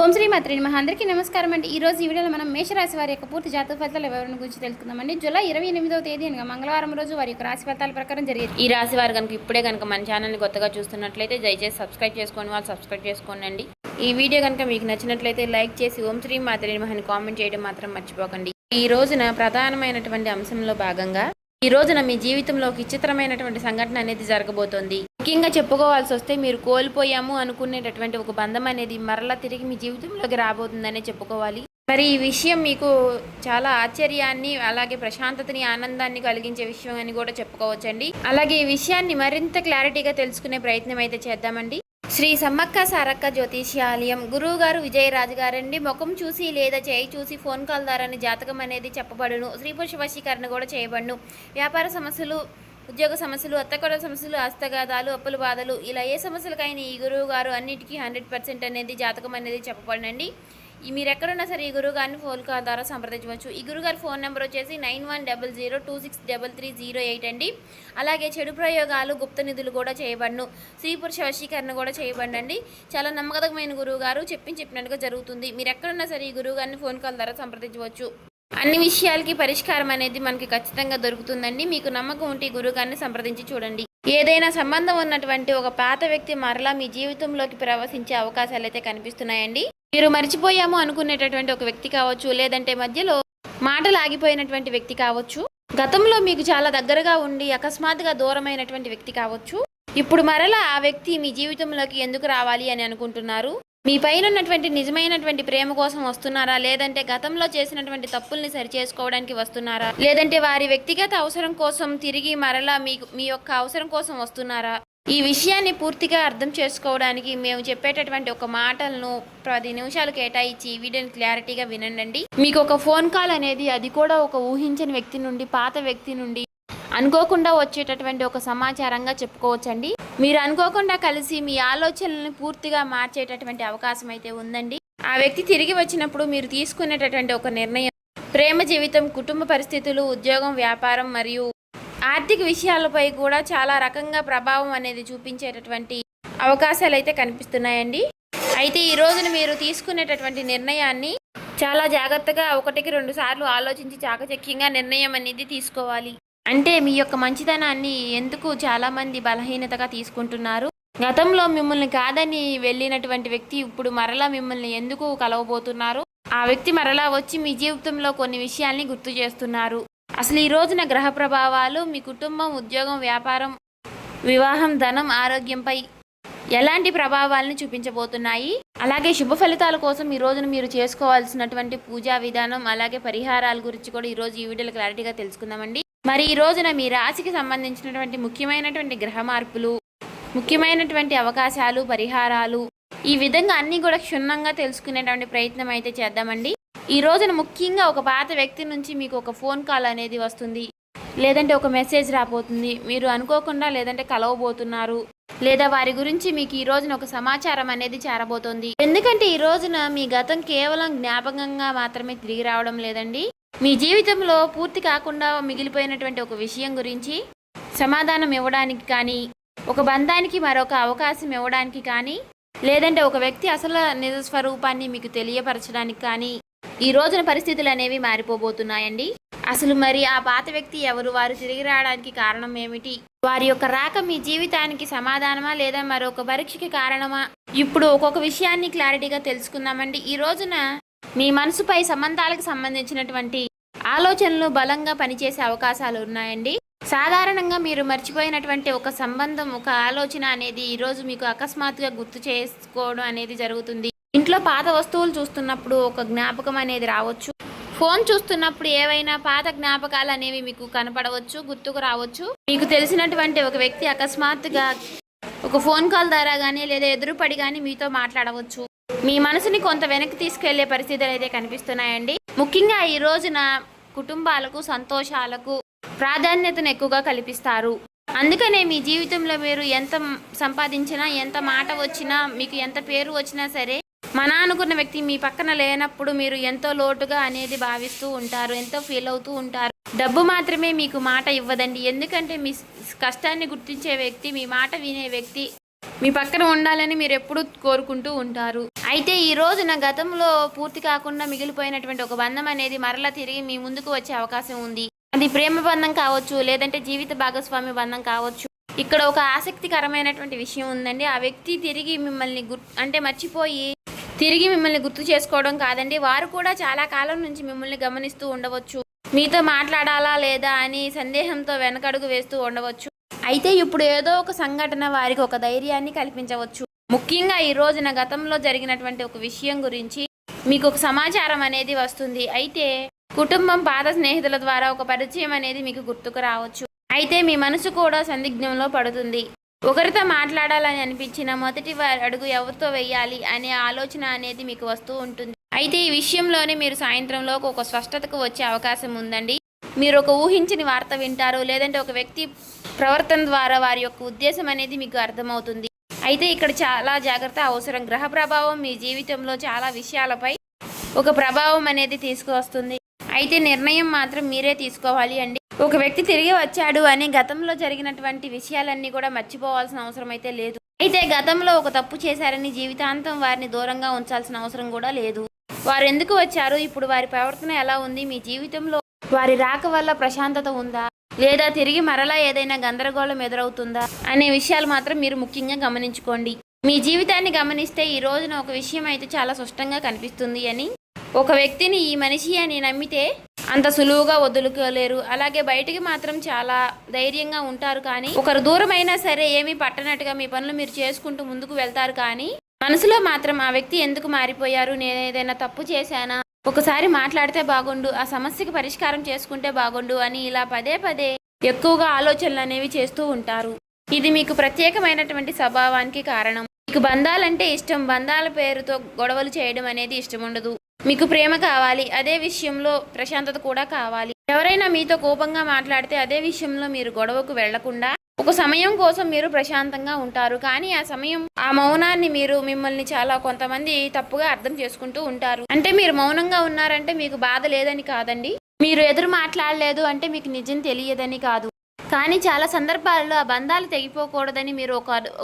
ఓం శ్రీ మాత్రే నమః. అందరికీ నమస్కారం అండి. ఈ రోజు ఈ వీడియోలో మనం మేషరాశి వారి యొక్క పూర్తి జాతక ఫలితాల వివరణ గురించి తెలుసుకుందామండి. జూలై 28వ తేదీ అనగా మంగళవారం రోజు వారి యొక్క రాశి ఫలితాల ప్రకారం జరిగేది. ఈ రాశి వారు కనుక ఇప్పుడే కనుక మన ఛానల్ని కొత్తగా చూస్తున్నట్లయితే దయచేసి సబ్స్క్రైబ్ చేసుకోండి, వాళ్ళు సబ్స్క్రైబ్ చేసుకోండి. ఈ వీడియో కనుక మీకు నచ్చినట్లయితే లైక్ చేసి ఓం శ్రీ మాత్రే నమః అని కామెంట్ చేయడం మాత్రం మర్చిపోకండి. ఈ రోజున ప్రధానమైనటువంటి అంశంలో భాగంగా ఈ రోజున మీ జీవితంలో ఒక విచిత్రమైనటువంటి సంఘటన అనేది జరగబోతోంది. ముఖ్యంగా చెప్పుకోవాల్సి వస్తే మీరు కోల్పోయాము అనుకునేటటువంటి ఒక బంధం అనేది మరలా తిరిగి మీ జీవితంలోకి రాబోతుందనే చెప్పుకోవాలి. మరి ఈ విషయం మీకు చాలా ఆశ్చర్యాన్ని అలాగే ప్రశాంతతని ఆనందాన్ని కలిగించే విషయం అని కూడా చెప్పుకోవచ్చండి. అలాగే ఈ విషయాన్ని మరింత క్లారిటీగా తెలుసుకునే ప్రయత్నం అయితే చేద్దామండి. శ్రీ సమ్మక్క సారక్క జ్యోతిష్యాలయం గురువు గారు విజయరాజు గారండి. ముఖం చూసి లేదా చేయి చూసి ఫోన్ కాల్ ద్వారానే జాతకం అనేది చెప్పబడును. స్త్రీ పురుష వశీకరణ కూడా చేయబడును. వ్యాపార సమస్యలు, ఉద్యోగ సమస్యలు, అత్తకొడల సమస్యలు, హస్తగాదాలు, అప్పుల బాధలు, ఇలా ఏ సమస్యలకైనా ఈ గురువు గారు అన్నిటికీ 100% అనేది జాతకం అనేది చెప్పబడినండి. మీరు ఎక్కడున్నా సరే ఈ గురువు గారిని ఫోన్ కాల్ ద్వారా సంప్రదించవచ్చు. ఈ గురుగారి ఫోన్ నెంబర్ వచ్చేసి 9100263308 అండి. అలాగే చెడు ప్రయోగాలు, గుప్త నిధులు కూడా చేయబడును. స్త్రీ పురుష వశీకరణ కూడా చేయబడండి. చాలా నమ్మకమైన గురువు గారు చెప్పినట్టుగా జరుగుతుంది. మీరు ఎక్కడున్నా సరే ఈ గురువు గారిని ఫోన్ కాల్ ద్వారా సంప్రదించవచ్చు. అన్ని విషయాలకి పరిష్కారం అనేది మనకి ఖచ్చితంగా దొరుకుతుందండి. మీకు నమ్మకం ఉంటే గురువుగారిని సంప్రదించి చూడండి. ఏదైనా సంబంధం ఉన్నటువంటి ఒక పాత వ్యక్తి మరలా మీ జీవితంలోకి ప్రవేశించే అవకాశాలు అయితే కనిపిస్తున్నాయండి. మీరు మర్చిపోయాము అనుకునేటటువంటి ఒక వ్యక్తి కావచ్చు, లేదంటే మధ్యలో మాటలు ఆగిపోయినటువంటి వ్యక్తి కావచ్చు, గతంలో మీకు చాలా దగ్గరగా ఉండి అకస్మాత్తుగా దూరమైనటువంటి వ్యక్తి కావచ్చు. ఇప్పుడు మరలా ఆ వ్యక్తి మీ జీవితంలోకి ఎందుకు రావాలి అని అనుకుంటున్నారు? మీ పైన ఉన్నటువంటి నిజమైనటువంటి ప్రేమ కోసం వస్తున్నారా, లేదంటే గతంలో చేసినటువంటి తప్పుల్ని సరిచేసుకోవడానికి వస్తున్నారా, లేదంటే వారి వ్యక్తిగత అవసరం కోసం తిరిగి మరలా మీ యొక్క అవసరం కోసం వస్తున్నారా? ఈ విషయాన్ని పూర్తిగా అర్థం చేసుకోవడానికి మేము చెప్పేటటువంటి ఒక మాటలను 10 నిమిషాలు కేటాయించి ఈ వీడియోని క్లారిటీగా వినండి. మీకు ఒక ఫోన్ కాల్ అనేది, అది కూడా ఒక ఊహించని వ్యక్తి నుండి, పాత వ్యక్తి నుండి అనుకోకుండా వచ్చేటటువంటి ఒక సమాచారంగా చెప్పుకోవచ్చండి. మీరు అనుకోకుండా కలిసి మీ ఆలోచనలను పూర్తిగా మార్చేటటువంటి అవకాశం అయితే ఉందండి. ఆ వ్యక్తి తిరిగి వచ్చినప్పుడు మీరు తీసుకునేటటువంటి ఒక నిర్ణయం ప్రేమ జీవితం, కుటుంబ పరిస్థితులు, ఉద్యోగం, వ్యాపారం మరియు ఆర్థిక విషయాలపై కూడా చాలా రకంగా ప్రభావం అనేది చూపించేటటువంటి అవకాశాలు అయితే కనిపిస్తున్నాయండి. అయితే ఈ రోజున మీరు తీసుకునేటటువంటి నిర్ణయాన్ని చాలా జాగ్రత్తగా 1-2 సార్లు ఆలోచించి చాకచక్యంగా నిర్ణయం అనేది తీసుకోవాలి. అంటే మీ యొక్క మంచితనాన్ని ఎందుకు చాలామంది బలహీనతగా తీసుకుంటున్నారు? గతంలో మిమ్మల్ని కాదని వెళ్ళినటువంటి వ్యక్తి ఇప్పుడు మరలా మిమ్మల్ని ఎందుకు కలవబోతున్నారు? ఆ వ్యక్తి మరలా వచ్చి మీ జీవితంలో కొన్ని విషయాల్ని గుర్తు చేస్తున్నారు. అసలు ఈ రోజున గ్రహ ప్రభావాలు మీ కుటుంబం, ఉద్యోగం, వ్యాపారం, వివాహం, ధనం, ఆరోగ్యంపై ఎలాంటి ప్రభావాలను చూపించబోతున్నాయి? అలాగే శుభ ఫలితాల కోసం ఈ రోజున మీరు చేసుకోవాల్సినటువంటి పూజా విధానం, అలాగే పరిహారాల గురించి కూడా ఈరోజు ఈ వీడియోలో క్లారిటీగా తెలుసుకుందామండి. మరి ఈ రోజున మీ రాశికి సంబంధించినటువంటి ముఖ్యమైనటువంటి గ్రహ మార్పులు, ముఖ్యమైనటువంటి అవకాశాలు, పరిహారాలు, ఈ విధంగా అన్నీ కూడా క్షుణ్ణంగా తెలుసుకునేటువంటి ప్రయత్నం అయితే చేద్దామండి. ఈ రోజున ముఖ్యంగా ఒక పాత వ్యక్తి నుంచి మీకు ఒక ఫోన్ కాల్ అనేది వస్తుంది, లేదంటే ఒక మెసేజ్ రాబోతుంది. మీరు అనుకోకుండా లేదంటే కలవబోతున్నారు, లేదా వారి గురించి మీకు ఈ రోజున ఒక సమాచారం అనేది చేరబోతోంది. ఎందుకంటే ఈ రోజున మీ గతం కేవలం జ్ఞాపకంగా మాత్రమే తిరిగి రావడం లేదండి. మీ జీవితంలో పూర్తి కాకుండా మిగిలిపోయినటువంటి ఒక విషయం గురించి సమాధానం ఇవ్వడానికి కానీ, ఒక బంధానికి మరొక అవకాశం ఇవ్వడానికి కానీ, లేదంటే ఒక వ్యక్తి అసలు నిజ స్వరూపాన్ని మీకు తెలియపరచడానికి కానీ ఈ రోజున పరిస్థితులు అనేవి మారిపోబోతున్నాయండి. అసలు మరి ఆ పాత వ్యక్తి ఎవరు? వారు తిరిగి రావడానికి కారణం ఏమిటి? వారి యొక్క రాక మీ జీవితానికి సమాధానమా, లేదా మరొక పరీక్షకి కారణమా? ఇప్పుడు ఒక్కొక్క విషయాన్ని క్లారిటీగా తెలుసుకుందామండి. ఈ రోజున మీ మనసుపై సంబంధాలకు సంబంధించినటువంటి ఆలోచనలు బలంగా పనిచేసే అవకాశాలు ఉన్నాయండి. సాధారణంగా మీరు మర్చిపోయినటువంటి ఒక సంబంధం, ఒక ఆలోచన అనేది ఈరోజు మీకు అకస్మాత్తుగా గుర్తు చేసుకోవడం అనేది జరుగుతుంది. ఇంట్లో పాత వస్తువులు చూస్తున్నప్పుడు ఒక జ్ఞాపకం అనేది రావచ్చు. ఫోన్ చూస్తున్నప్పుడు ఏవైనా పాత జ్ఞాపకాలు అనేవి మీకు కనపడవచ్చు, గుర్తుకు రావచ్చు. మీకు తెలిసినటువంటి ఒక వ్యక్తి అకస్మాత్తుగా ఒక ఫోన్ కాల్ ద్వారా కానీ, లేదా ఎదురుపడి కానీ మీతో మాట్లాడవచ్చు. మీ మనసుని కొంత వెనక్కి తీసుకెళ్లే పరిస్థితులు అయితే కనిపిస్తున్నాయండి. ముఖ్యంగా ఈ రోజున కుటుంబాలకు, సంతోషాలకు ప్రాధాన్యతను ఎక్కువగా కల్పిస్తారు. అందుకనే మీ జీవితంలో మీరు ఎంత సంపాదించినా, ఎంత మాట వచ్చినా, మీకు ఎంత పేరు వచ్చినా సరే, మన అనుకున్న వ్యక్తి మీ పక్కన లేనప్పుడు మీరు ఎంతో లోటుగా అనేది భావిస్తూ ఉంటారు, ఎంతో ఫీల్ అవుతూ ఉంటారు. డబ్బు మాత్రమే మీకు మాట ఇవ్వదండి. ఎందుకంటే మీ కష్టాన్ని గుర్తించే వ్యక్తి, మీ మాట వినే వ్యక్తి మీ పక్కన ఉండాలని మీరు ఎప్పుడూ కోరుకుంటూ ఉంటారు. అయితే ఈ రోజున గతంలో పూర్తి కాకుండా మిగిలిపోయినటువంటి ఒక బంధం అనేది మరలా తిరిగి మీ ముందుకు వచ్చే అవకాశం ఉంది. అది ప్రేమ బంధం కావచ్చు, లేదంటే జీవిత భాగస్వామి బంధం కావచ్చు. ఇక్కడ ఒక ఆసక్తికరమైనటువంటి విషయం ఉందండి. ఆ వ్యక్తి తిరిగి మిమ్మల్ని మర్చిపోయి తిరిగి మిమ్మల్ని గుర్తు చేసుకోవడం కాదండి, వారు కూడా చాలా కాలం నుంచి మిమ్మల్ని గమనిస్తూ ఉండవచ్చు. మీతో మాట్లాడాలా లేదా అని సందేహంతో వెనకడుగు వేస్తూ ఉండవచ్చు. అయితే ఇప్పుడు ఏదో ఒక సంఘటన వారికి ఒక ధైర్యాన్ని కల్పించవచ్చు. ముఖ్యంగా ఈ రోజున గతంలో జరిగినటువంటి ఒక విషయం గురించి మీకు ఒక సమాచారం అనేది వస్తుంది. అయితే కుటుంబం, పాత స్నేహితుల ద్వారా ఒక పరిచయం అనేది మీకు గుర్తుకు రావచ్చు. అయితే మీ మనసు కూడా సందిగ్ధంలో పడుతుంది. ఒకరితో మాట్లాడాలని అనిపించిన మొదటి అడుగు ఎవరితో వేయాలి అనే ఆలోచన అనేది మీకు వస్తూ ఉంటుంది. అయితే ఈ విషయంలోనే మీరు సాయంత్రంలో ఒక స్పష్టతకు వచ్చే అవకాశం ఉందండి. మీరు ఒక ఊహించని వార్త వింటారు, లేదంటే ఒక వ్యక్తి ప్రవర్తన ద్వారా వారి యొక్క ఉద్దేశం అనేది మీకు అర్థమవుతుంది. అయితే ఇక్కడ చాలా జాగ్రత్త అవసరం. గ్రహ ప్రభావం మీ జీవితంలో చాలా విషయాలపై ఒక ప్రభావం అనేది తీసుకువస్తుంది. అయితే నిర్ణయం మాత్రం మీరే తీసుకోవాలి అండి. ఒక వ్యక్తి తిరిగి వచ్చాడు అని గతంలో జరిగినటువంటి విషయాలన్నీ కూడా మర్చిపోవాల్సిన అవసరం అయితే లేదు. అయితే గతంలో ఒక తప్పు చేశారని జీవితాంతం వారిని దూరంగా ఉంచాల్సిన అవసరం కూడా లేదు. వారు ఎందుకు వచ్చారు, ఇప్పుడు వారి ప్రవర్తన ఎలా ఉంది, మీ జీవితంలో వారి రాక వల్ల ప్రశాంతత ఉందా, లేదా తిరిగి మరలా ఏదైనా గందరగోళం ఎదురవుతుందా అనే విషయాలు మాత్రం మీరు ముఖ్యంగా గమనించుకోండి. మీ జీవితాన్ని గమనిస్తే ఈ రోజున ఒక విషయం అయితే చాలా స్పష్టంగా కనిపిస్తుంది అని. ఒక వ్యక్తిని ఈ మనిషి అని నమ్మితే అంత సులువుగా వదులుకోలేరు. అలాగే బయటికి మాత్రం చాలా ధైర్యంగా ఉంటారు, కానీ ఒకరు దూరమైనా సరే ఏమీ పట్టనట్టుగా మీ పనులు మీరు చేసుకుంటూ ముందుకు వెళ్తారు. కానీ మనసులో మాత్రం ఆ వ్యక్తి ఎందుకు మారిపోయారు, నేను ఏదైనా తప్పు చేశానా, ఒకసారి మాట్లాడితే బాగుండు, ఆ సమస్యకి పరిష్కారం చేసుకుంటే బాగుండు అని ఇలా పదే పదే ఎక్కువగా ఆలోచనలు అనేవి చేస్తూ ఉంటారు. ఇది మీకు ప్రత్యేకమైనటువంటి స్వభావానికి కారణం. మీకు బంధాలంటే ఇష్టం, బంధాల పేరుతో గొడవలు చేయడం అనేది ఇష్టం ఉండదు. మీకు ప్రేమ కావాలి, అదే విషయంలో ప్రశాంతత కూడా కావాలి. ఎవరైనా మీతో కోపంగా మాట్లాడితే అదే విషయంలో మీరు గొడవకు వెళ్లకుండా ఒక సమయం కోసం మీరు ప్రశాంతంగా ఉంటారు. కానీ ఆ సమయం, ఆ మౌనాన్ని మిమ్మల్ని చాలా కొంతమంది తప్పుగా అర్థం చేసుకుంటూ ఉంటారు. అంటే మీరు మౌనంగా ఉన్నారంటే మీకు బాధ లేదని కాదండి, మీరు ఎదురు మాట్లాడలేదు అంటే మీకు నిజం తెలియదని కాదు. కానీ చాలా సందర్భాల్లో ఆ బంధాలు తెగిపోకూడదని మీరు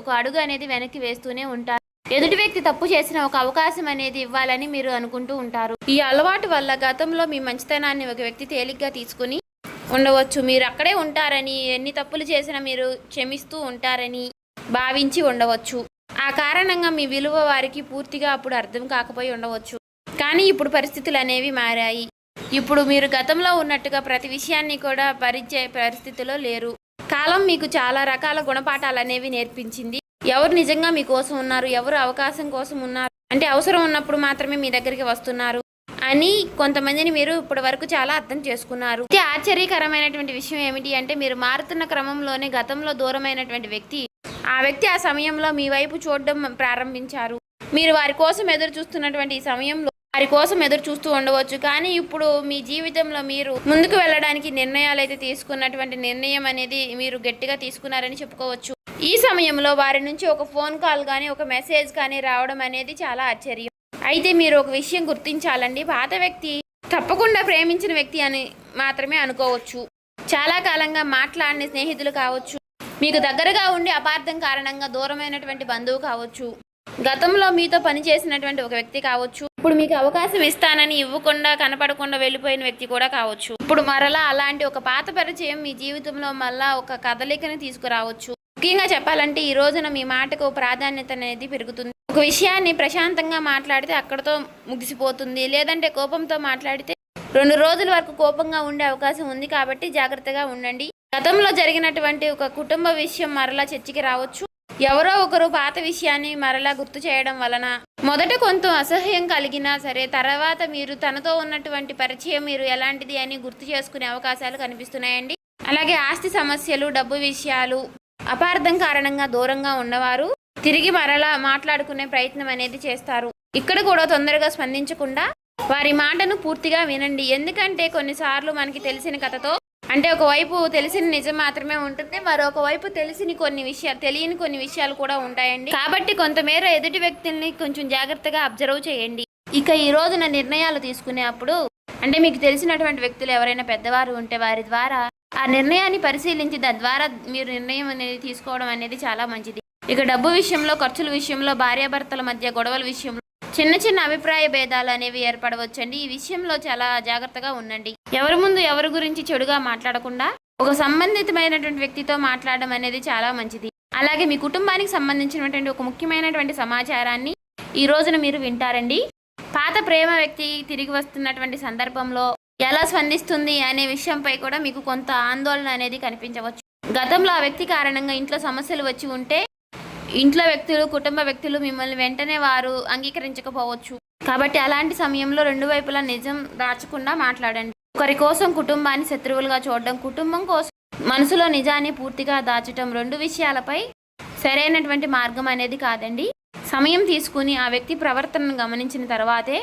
ఒక అడుగు అనేది వెనక్కి వేస్తూనే ఉంటారు. ఎదుటి వ్యక్తి తప్పు చేసిన ఒక అవకాశం అనేది ఇవ్వాలని మీరు అనుకుంటూ ఉంటారు. ఈ అలవాటు వల్ల గతంలో మీ మంచితనాన్ని ఒక వ్యక్తి తేలిగ్గా తీసుకుని ఉండవచ్చు. మీరు అక్కడే ఉంటారని, ఎన్ని తప్పులు చేసినా మీరు క్షమిస్తూ ఉంటారని భావించి ఉండవచ్చు. ఆ కారణంగా మీ విలువ వారికి పూర్తిగా అప్పుడు అర్థం కాకపోయి ఉండవచ్చు. కానీ ఇప్పుడు పరిస్థితులు అనేవి మారాయి. ఇప్పుడు మీరు గతంలో ఉన్నట్టుగా ప్రతి విషయాన్ని కూడా భరించే పరిస్థితిలో లేరు. కాలం మీకు చాలా రకాల గుణపాఠాలు అనేవి నేర్పించింది. ఎవరు నిజంగా మీకోసం ఉన్నారు, ఎవరు అవకాశం కోసం ఉన్నారు, అంటే అవసరం ఉన్నప్పుడు మాత్రమే మీ దగ్గరికి వస్తున్నారు అని కొంతమందిని మీరు ఇప్పటి వరకు చాలా అర్థం చేసుకున్నారు. ఆశ్చర్యకరమైనటువంటి విషయం ఏమిటి అంటే, మీరు మారుతున్న క్రమంలోనే గతంలో దూరమైనటువంటి వ్యక్తి ఆ సమయంలో మీ వైపు చూడడం ప్రారంభించారు. మీరు వారి కోసం ఎదురు చూస్తున్నటువంటి ఈ సమయంలో వారి కోసం ఎదురు చూస్తూ ఉండవచ్చు. కానీ ఇప్పుడు మీ జీవితంలో మీరు ముందుకు వెళ్ళడానికి నిర్ణయాలు అయితే తీసుకున్నటువంటి నిర్ణయం అనేది మీరు గట్టిగా తీసుకున్నారని చెప్పుకోవచ్చు. ఈ సమయంలో వారి నుంచి ఒక ఫోన్ కాల్ కానీ ఒక మెసేజ్ కానీ రావడం అనేది చాలా ఆశ్చర్యం. అయితే మీరు ఒక విషయం గుర్తించాలండి, పాత వ్యక్తి తప్పకుండా ప్రేమించిన వ్యక్తి అని మాత్రమే అనుకోవచ్చు. చాలా కాలంగా మాట్లాడిన స్నేహితులు కావచ్చు, మీకు దగ్గరగా ఉండి అపార్థం కారణంగా దూరమైనటువంటి బంధువు కావచ్చు, గతంలో మీతో పనిచేసినటువంటి ఒక వ్యక్తి కావచ్చు, ఇప్పుడు మీకు అవకాశం ఇస్తానని ఇవ్వకుండా కనపడకుండా వెళ్ళిపోయిన వ్యక్తి కూడా కావచ్చు. ఇప్పుడు మరలా అలాంటి ఒక పాత పరిచయం మీ జీవితంలో మళ్ళా ఒక కదలికని తీసుకురావచ్చు. ముఖ్యంగా చెప్పాలంటే ఈ రోజున మీ మాటకు ప్రాధాన్యత అనేది పెరుగుతుంది. ఒక విషయాన్ని ప్రశాంతంగా మాట్లాడితే అక్కడతో ముగిసిపోతుంది, లేదంటే కోపంతో మాట్లాడితే 2 రోజుల వరకు కోపంగా ఉండే అవకాశం ఉంది. కాబట్టి జాగ్రత్తగా ఉండండి. గతంలో జరిగినటువంటి ఒక కుటుంబ విషయం మరలా చర్చకి రావచ్చు. ఎవరో ఒకరు పాత విషయాన్ని మరలా గుర్తు చేయడం వలన మొదట కొంత అసహ్యం కలిగినా సరే, తర్వాత మీరు తనతో ఉన్నటువంటి పరిచయం మీరు ఎలాంటిది అని గుర్తు చేసుకునే అవకాశాలు కనిపిస్తున్నాయండి. అలాగే ఆస్తి సమస్యలు, డబ్బు విషయాలు, అపార్థం కారణంగా దూరంగా ఉన్నవారు తిరిగి మరలా మాట్లాడుకునే ప్రయత్నం అనేది చేస్తారు. ఇక్కడ కూడా తొందరగా స్పందించకుండా వారి మాటను పూర్తిగా వినండి. ఎందుకంటే కొన్నిసార్లు మనకి తెలిసిన కథతో, అంటే ఒకవైపు తెలిసిన నిజం మాత్రమే ఉంటుంది, మరొక వైపు తెలియని కొన్ని విషయాలు కూడా ఉంటాయండి. కాబట్టి కొంతమేర ఎదుటి వ్యక్తుల్ని కొంచెం జాగ్రత్తగా అబ్జర్వ్ చేయండి. ఇక ఈ రోజున నిర్ణయాలు తీసుకునేప్పుడు, అంటే మీకు తెలిసినటువంటి వ్యక్తులు ఎవరైనా పెద్దవారు ఉంటే వారి ద్వారా ఆ నిర్ణయాన్ని పరిశీలించి తద్వారా మీరు నిర్ణయం అనేది తీసుకోవడం అనేది చాలా మంచిది. ఇక డబ్బు విషయంలో, ఖర్చుల విషయంలో, భార్యాభర్తల మధ్య గొడవల విషయంలో చిన్న చిన్న అభిప్రాయ భేదాలు అనేవి ఏర్పడవచ్చండి. ఈ విషయంలో చాలా జాగ్రత్తగా ఉండండి. ఎవరి ముందు ఎవరి గురించి చెడుగా మాట్లాడకుండా ఒక సంబంధితమైనటువంటి వ్యక్తితో మాట్లాడడం అనేది చాలా మంచిది. అలాగే మీ కుటుంబానికి సంబంధించినటువంటి ఒక ముఖ్యమైనటువంటి సమాచారాన్ని ఈ రోజున మీరు వింటారండి. పాత ప్రేమ వ్యక్తి తిరిగి వస్తున్నటువంటి సందర్భంలో ఎలా స్పందిస్తుంది అనే విషయంపై కూడా మీకు కొంత ఆందోళన అనేది కనిపించవచ్చు. గతంలో ఆ వ్యక్తి కారణంగా ఇంట్లో సమస్యలు వచ్చి ఉంటే ఇంట్లో వ్యక్తులు, కుటుంబ వ్యక్తులు మిమ్మల్ని వెంటనే వారు అంగీకరించకపోవచ్చు. కాబట్టి అలాంటి సమయంలో రెండు వైపులా నిజం దాచకుండా మాట్లాడండి. ఒకరి కోసం కుటుంబాన్ని శత్రువులుగా చూడడం, కుటుంబం కోసం మనసులో నిజాన్ని పూర్తిగా దాచటం రెండు విషయాలపై సరైనటువంటి మార్గం అనేది కాదండి. సమయం తీసుకుని ఆ వ్యక్తి ప్రవర్తనను గమనించిన తర్వాతే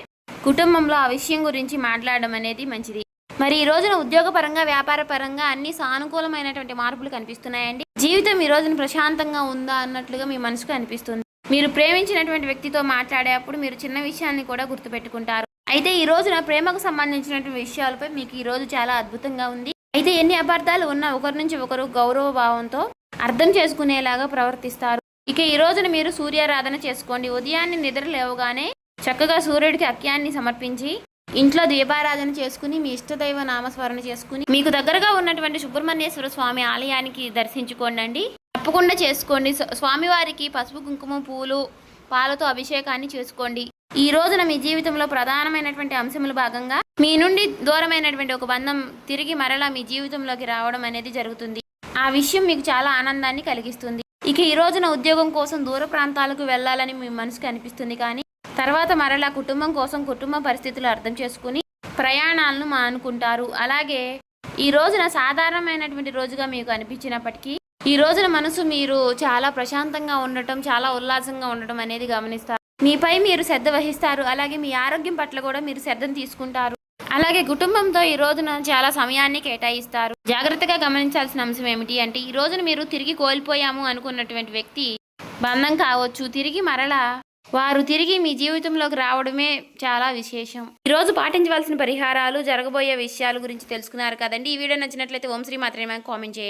కుటుంబంలో ఆ విషయం గురించి మాట్లాడడం అనేది మంచిది. మరి ఈ రోజున ఉద్యోగపరంగా, వ్యాపార పరంగా అన్ని సానుకూలమైనటువంటి మార్పులు కనిపిస్తున్నాయండి. జీవితం ఈ రోజున ప్రశాంతంగా ఉందా అన్నట్లుగా మీ మనసుకు అనిపిస్తుంది. మీరు ప్రేమించినటువంటి వ్యక్తితో మాట్లాడేటప్పుడు మీరు చిన్న విషయాన్ని కూడా గుర్తుపెట్టుకుంటారు. అయితే ఈ రోజున ప్రేమకు సంబంధించినటువంటి విషయాలపై మీకు ఈ రోజు చాలా అద్భుతంగా ఉంది. అయితే ఎన్ని అపార్థాలు ఉన్నా ఒకరి నుంచి ఒకరు గౌరవ భావంతో అర్థం చేసుకునేలాగా ప్రవర్తిస్తారు. ఇక ఈ రోజున మీరు సూర్యారాధన చేసుకోండి. ఉదయాన్నే నిద్ర లేవగానే చక్కగా సూర్యుడికి అర్ఘ్యాన్ని సమర్పించి ఇంట్లో దీపారాధన చేసుకుని మీ ఇష్టదైవ నామస్మరణ చేసుకుని మీకు దగ్గరగా ఉన్నటువంటి సుబ్రహ్మణ్యేశ్వర స్వామి ఆలయానికి దర్శించుకోండి. తప్పకుండా చేసుకోండి. స్వామివారికి పసుపు, కుంకుమ, పూలు, పాలతో అభిషేకాన్ని చేసుకోండి. ఈ రోజున మీ జీవితంలో ప్రధానమైనటువంటి అంశముల భాగంగా మీ నుండి దూరమైనటువంటి ఒక బంధం తిరిగి మరలా మీ జీవితంలోకి రావడం అనేది జరుగుతుంది. ఆ విషయం మీకు చాలా ఆనందాన్ని కలిగిస్తుంది. ఇక ఈ రోజున ఉద్యోగం కోసం దూర ప్రాంతాలకు వెళ్ళాలని మీ మనసుకు అనిపిస్తుంది. కానీ తర్వాత మరలా కుటుంబం కోసం కుటుంబ పరిస్థితులు అర్థం చేసుకుని ప్రయాణాలను మానుకుంటారు. అలాగే ఈ రోజున సాధారణమైనటువంటి రోజుగా మీకు అనిపించినప్పటికీ ఈ రోజున మనసు మీరు చాలా ప్రశాంతంగా ఉండటం, చాలా ఉల్లాసంగా ఉండటం అనేది గమనిస్తారు. మీపై మీరు శ్రద్ధ వహిస్తారు. అలాగే మీ ఆరోగ్యం పట్ల కూడా మీరు శ్రద్ధను తీసుకుంటారు. అలాగే కుటుంబంతో ఈ రోజున చాలా సమయాన్ని కేటాయిస్తారు. జాగ్రత్తగా గమనించాల్సిన అంశం ఏమిటి అంటే ఈ రోజున మీరు తిరిగి కోల్పోయాము అనుకున్నటువంటి వ్యక్తి బంధం కావచ్చు, వారు తిరిగి మీ జీవితంలోకి రావడమే చాలా విశేషం. ఈరోజు పాటించవలసిన పరిహారాలు, జరగబోయే విషయాల గురించి తెలుసుకున్నారు కదండి. ఈ వీడియో నచ్చినట్లయితే ఓం శ్రీ మాత్రమే కామెంట్ చేయండి.